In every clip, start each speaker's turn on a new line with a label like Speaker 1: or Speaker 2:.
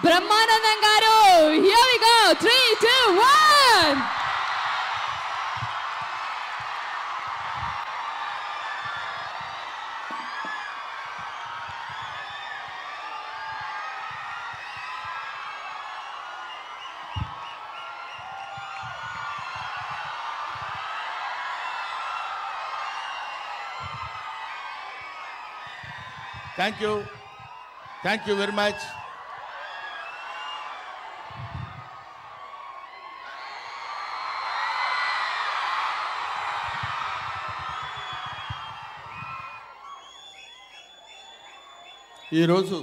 Speaker 1: బ్రహ్మానందం గారు. Here we go. 3, 2, 1.
Speaker 2: Thank you very much. ఈరోజు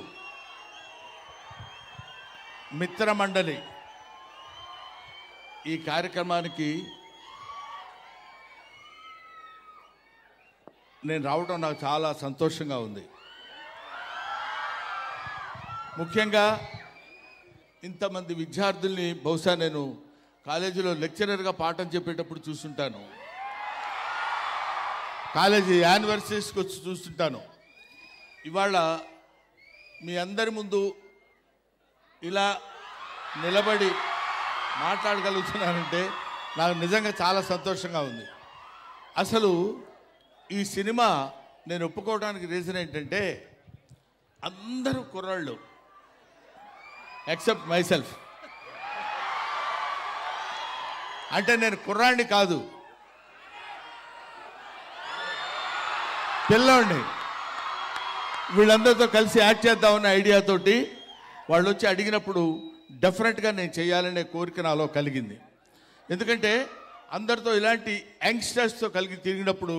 Speaker 2: మిత్రమండలి ఈ కార్యక్రమానికి నేను రావడం నాకు చాలా సంతోషంగా ఉంది. ముఖ్యంగా ఇంతమంది విద్యార్థుల్ని బహుశా నేను కాలేజీలో లెక్చరర్గా పాఠం చెప్పేటప్పుడు చూస్తుంటాను, కాలేజీ యానివర్సరీస్కి వచ్చి చూస్తుంటాను. ఇవాళ మీ అందరి ముందు ఇలా నిలబడి మాట్లాడగలుగుతున్నానంటే నాకు నిజంగా చాలా సంతోషంగా ఉంది. అసలు ఈ సినిమా నేను ఒప్పుకోవడానికి రీజన్ ఏంటంటే అందరూ కుర్రాళ్ళు ఎక్సెప్ట్ మై సెల్ఫ్. అంటే నేను కుర్రాడిని కాదు, పిల్లోడిని. వీళ్ళందరితో కలిసి యాక్ట్ చేద్దామన్న ఐడియాతోటి వాళ్ళు వచ్చి అడిగినప్పుడు డెఫినెట్గా నేను చేయాలనే కోరిక నాలో కలిగింది. ఎందుకంటే అందరితో ఇలాంటి యంగ్స్టర్స్తో కలిగి తిరిగినప్పుడు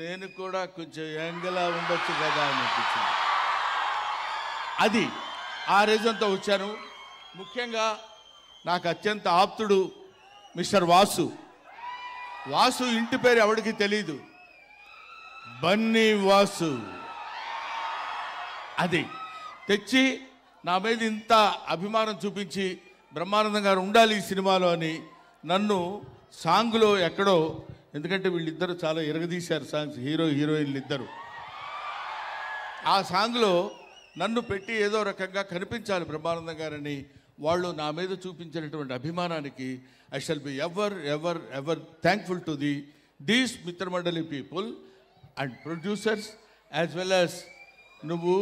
Speaker 2: నేను కూడా కొంచెం యంగ్లా ఉండొచ్చు కదా అనిపించింది. అది ఆ రీజన్తో వచ్చాను. ముఖ్యంగా నాకు అత్యంత ఆప్తుడు మిస్టర్ వాసు ఇంటి పేరు ఎవరికి తెలీదు, బన్నీ వాసు. అది తెచ్చి నా మీద ఇంత అభిమానం చూపించి బ్రహ్మానందం గారు ఉండాలి ఈ సినిమాలో అని నన్ను సాంగ్లో ఎక్కడో, ఎందుకంటే వీళ్ళిద్దరూ చాలా ఎరగదీశారు సాంగ్స్, హీరోయిన్లు ఇద్దరు. ఆ సాంగ్లో నన్ను పెట్టి ఏదో రకంగా కనిపించాలి బ్రహ్మానందం గారని వాళ్ళు నా మీద చూపించినటువంటి అభిమానానికి I shall be ever ever ever thankful to these Mithramandali people and producers as well as నువ్వు.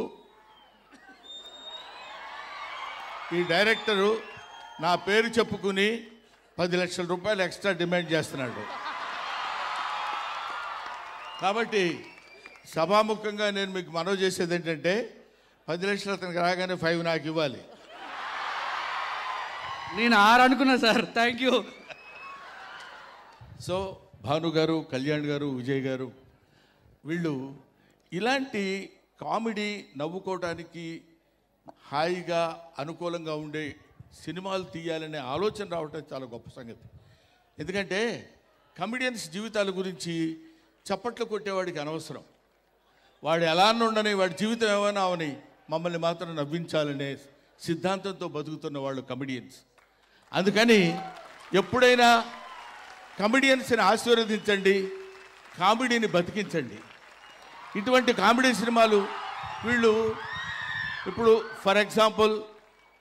Speaker 2: ఈ డైరెక్టరు నా పేరు చెప్పుకుని 10 లక్షల రూపాయలు ఎక్స్ట్రా డిమాండ్ చేస్తున్నాడు. కాబట్టి సభాముఖంగా నేను మీకు మనవి చేసేది ఏంటంటే 10 లక్షలు అతనికి రాగానే 5 నాకు ఇవ్వాలి.
Speaker 3: నేను 6 అనుకున్నా sir. Thank you.
Speaker 2: So Bhanu గారు, కళ్యాణ్ గారు, విజయ్ గారు వీళ్ళు ఇలాంటి కామెడీ నవ్వుకోవటానికి హాయిగా అనుకూలంగా ఉండే సినిమాలు తీయాలనే ఆలోచన రావటం చాలా గొప్ప సంగతి. ఎందుకంటే కమెడియన్స్ జీవితాల గురించి చప్పట్లు కొట్టేవాడికి అనవసరం. వాడు ఎలా ఉండని, వాడి జీవితం ఏమైనా అవని, మమ్మల్ని మాత్రం నవ్వించాలనే సిద్ధాంతంతో బతుకుతున్న వాళ్ళు కమెడియన్స్. అందుకని ఎప్పుడైనా కమెడియన్స్ని ఆశీర్వదించండి, కామెడీని బతికించండి. ఇటువంటి కామెడీ సినిమాలు వీళ్ళు ఇప్పుడు ఫర్ ఎగ్జాంపుల్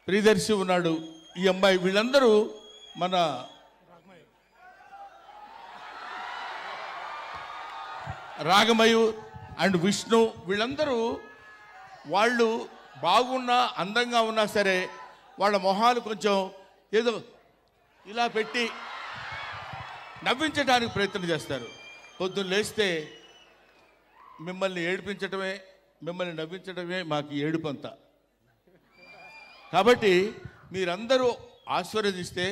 Speaker 2: ప్రియదర్శి ఉన్నాడు, ఈ అమ్మాయి, వీళ్ళందరూ మన రాగమయు అండ్ విష్ణు, వీళ్ళందరూ వాళ్ళు బాగున్నా అందంగా ఉన్నా సరే వాళ్ళ మొహాలు కొంచెం ఏదో ఇలా పెట్టి నవ్వించడానికి ప్రయత్నం చేస్తారు. పొద్దున్న లేస్తే మిమ్మల్ని ఏడిపించడమే, మిమ్మల్ని నవ్వించడమే మాకు ఏడుపంతా. కాబట్టి మీరందరూ ఆశీర్వదిస్తే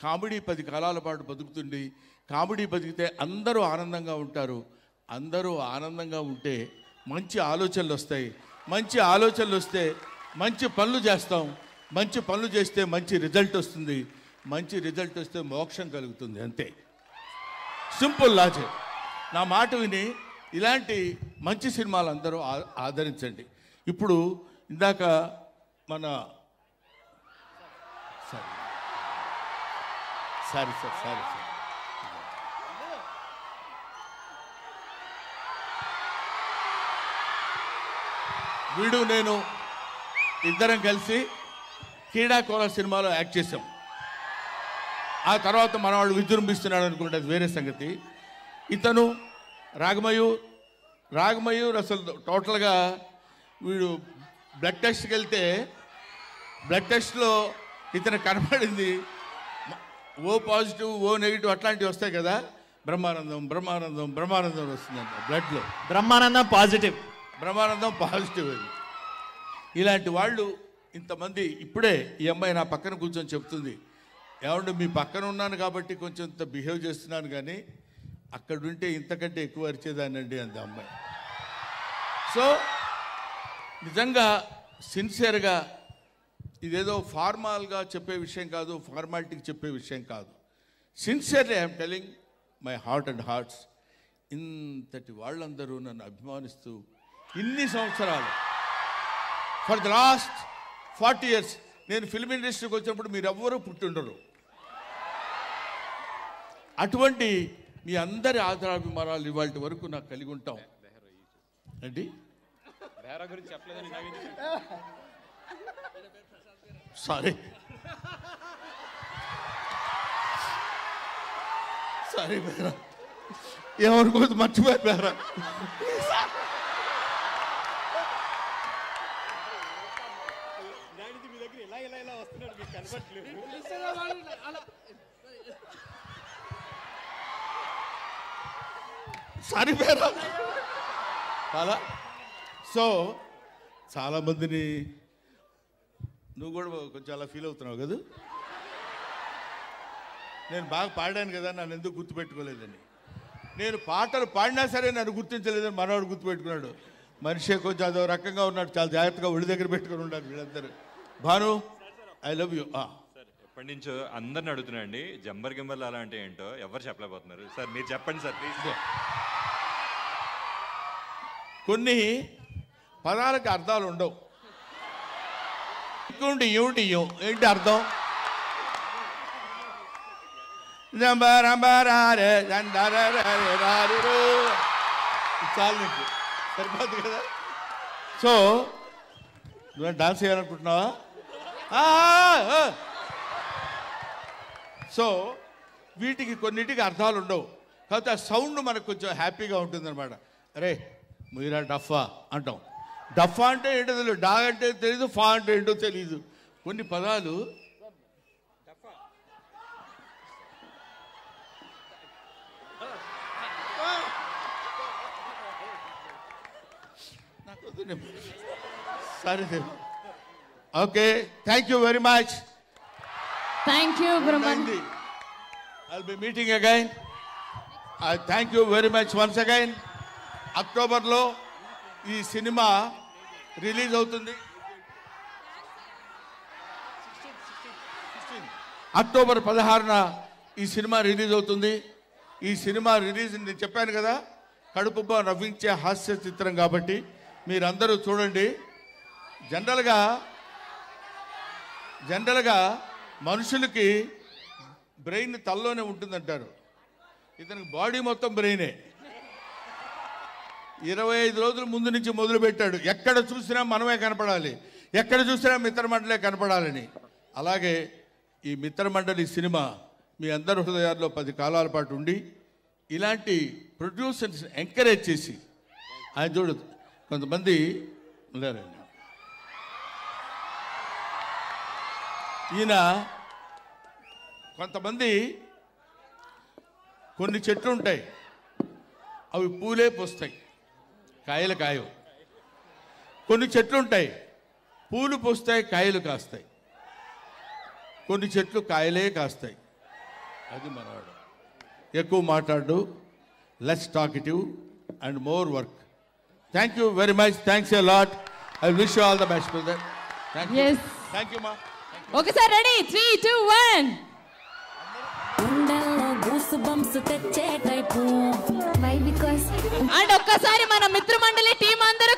Speaker 2: కామెడీ 10 కాలాల పాటు బతుకుతుంది. కామెడీ బతికితే అందరూ ఆనందంగా ఉంటారు. అందరూ ఆనందంగా ఉంటే మంచి ఆలోచనలు వస్తాయి. మంచి ఆలోచనలు వస్తే మంచి పనులు చేస్తాం. మంచి పనులు చేస్తే మంచి రిజల్ట్ వస్తుంది. మంచి రిజల్ట్ వస్తే మోక్షం కలుగుతుంది. అంతే, సింపుల్ లాజిక్. నా మాట విని ఇలాంటి మంచి సినిమాలు అందరూ ఆదరించండి. ఇప్పుడు ఇందాక మన సారీ వీడు నేను ఇద్దరం కలిసి క్రీడాకోళ సినిమాలో యాక్ట్ చేసాం. ఆ తర్వాత మనవాడు విజృంభిస్తున్నాడు అనుకుంటే అది వేరే సంగతి. ఇతను రాగమయూర్ అసలు టోటల్గా వీడు బ్లడ్ టెస్ట్కి వెళ్తే బ్లడ్ టెస్ట్లో ఇతను కనపడింది ఓ పాజిటివ్ ఓ నెగిటివ్ అట్లాంటివి వస్తాయి కదా, బ్రహ్మానందం వస్తుందంట బ్లడ్లో. బ్రహ్మానందం పాజిటివ్ అది. ఇలాంటి వాళ్ళు ఇంతమంది. ఇప్పుడే ఈ అమ్మాయి నా పక్కన కూర్చొని చెప్తుంది, ఏమంటే మీ పక్కన ఉన్నాను కాబట్టి కొంచెం ఇంత బిహేవ్ చేస్తున్నాను, కానీ అక్కడుంటే ఇంతకంటే ఎక్కువ అరిచేదానండి అంది అమ్మాయి. సో నిజంగా సిన్సియర్గా ఇదేదో ఫార్మాల్గా చెప్పే విషయం కాదు, ఫార్మాలిటీకి చెప్పే విషయం కాదు. Sincerely I'm telling my heart and hearts. ఇంతటి వాళ్ళందరూ నన్ను అభిమానిస్తూ ఇన్ని సంవత్సరాలు, ఫర్ ద లాస్ట్ 40 years నేను ఫిల్మ్ ఇండస్ట్రీకి వచ్చినప్పుడు మీరెవ్వరూ పుట్టిండరు. అటువంటి మీ అందరి ఆదరాభిమానాలు ఇవాళ వరకు నాకు కలిగి ఉంటాం. ఏంటి సారీ బేరా, ఏమనుకోవద్దు, మర్చిపోయి బేరా. సారీ బేరా. సో చాలామందిని నువ్వు కూడా కొంచెం అలా ఫీల్ అవుతున్నావు కదా, నేను బాగా పాడాను కదా నన్ను ఎందుకు గుర్తుపెట్టుకోలేదని. నేను పాటలు పాడినా సరే నన్ను గుర్తించలేదని మనవాడు గుర్తుపెట్టుకున్నాడు. మనిషి కొంచెం అదో రకంగా ఉన్నాడు, చాలా జాగ్రత్తగా ఒడి దగ్గర పెట్టుకుని ఉండాలి వీళ్ళందరూ. Bhanu, I love you.
Speaker 4: ఎప్పటి నుంచో అందరిని అడుగుతున్నా అండి, జంబర్ గింబర్లు అలా అంటే ఏంటో ఎవరు చెప్పలేకపోతున్నారు సార్, మీరు చెప్పండి సార్ ప్లీజ్.
Speaker 2: కొన్ని పదాలకు అర్థాలు ఉండవు. ఏంటి అర్థం? చాలు నీకు సరిపోదు కదా. సో నువ్వు డాన్స్ చేయాలనుకుంటున్నావా? సో వీటికి కొన్నిటికి అర్థాలు ఉండవు, కాకపోతే ఆ సౌండ్ మనకు కొంచెం హ్యాపీగా ఉంటుందన్నమాట. అరే మీరా డఫా అంటాం. డఫా అంటే ఏంటో తెలియదు, డా అంటే తెలీదు, ఫా అంటే ఏంటో తెలీదు. కొన్ని పదాలు సరే. Okay, thank you very much.
Speaker 1: Thank you, Brahman.
Speaker 2: I'll be meeting again. I thank you very much once again. అక్టోబర్లో ఈ సినిమా రిలీజ్ అవుతుంది. అక్టోబర్ 16న ఈ సినిమా రిలీజ్ అవుతుంది. ఈ సినిమా రిలీజ్ నేను చెప్పాను కదా, కడుపుబ్బా నవ్వించే హాస్య చిత్రం కాబట్టి మీరందరూ చూడండి. జనరల్గా మనుషులకి బ్రెయిన్ తల్లోనే ఉంటుందంటారు, ఇతనికి బాడీ మొత్తం బ్రెయినే. 25 రోజుల ముందు నుంచి మొదలు పెట్టాడు. ఎక్కడ చూసినా మనమే కనపడాలి, ఎక్కడ చూసినా మిత్రమండలే కనపడాలని. అలాగే ఈ మిత్రమండలి సినిమా మీ అందరి హృదయాల్లో 10 కాలాల పాటు ఉండి ఇలాంటి ప్రొడ్యూసర్స్ ఎంకరేజ్ చేసి, ఆయన చూడు కొంతమంది ఉన్నారండి, ఈయన కొంతమంది కొన్ని చెట్లు ఉంటాయి, అవి పూలే పోస్తాయి, కాయలు కాయవు. కొన్ని చెట్లు ఉంటాయి, పూలు పోస్తాయి, కాయలు కాస్తాయి. కొన్ని చెట్లు కాయలే కాస్తాయి. అది మనవాడు. ఎక్కువ మాట్లాడు, less talkative and more work. Thank you very much. Thanks a lot. I wish you all the best brother. Thank you. Thank you మా.
Speaker 1: ఒకసారి రెడీ, 3, 2, 1. అండ్ ఒక్కసారి మన మిత్రమండలి టీం అందరూ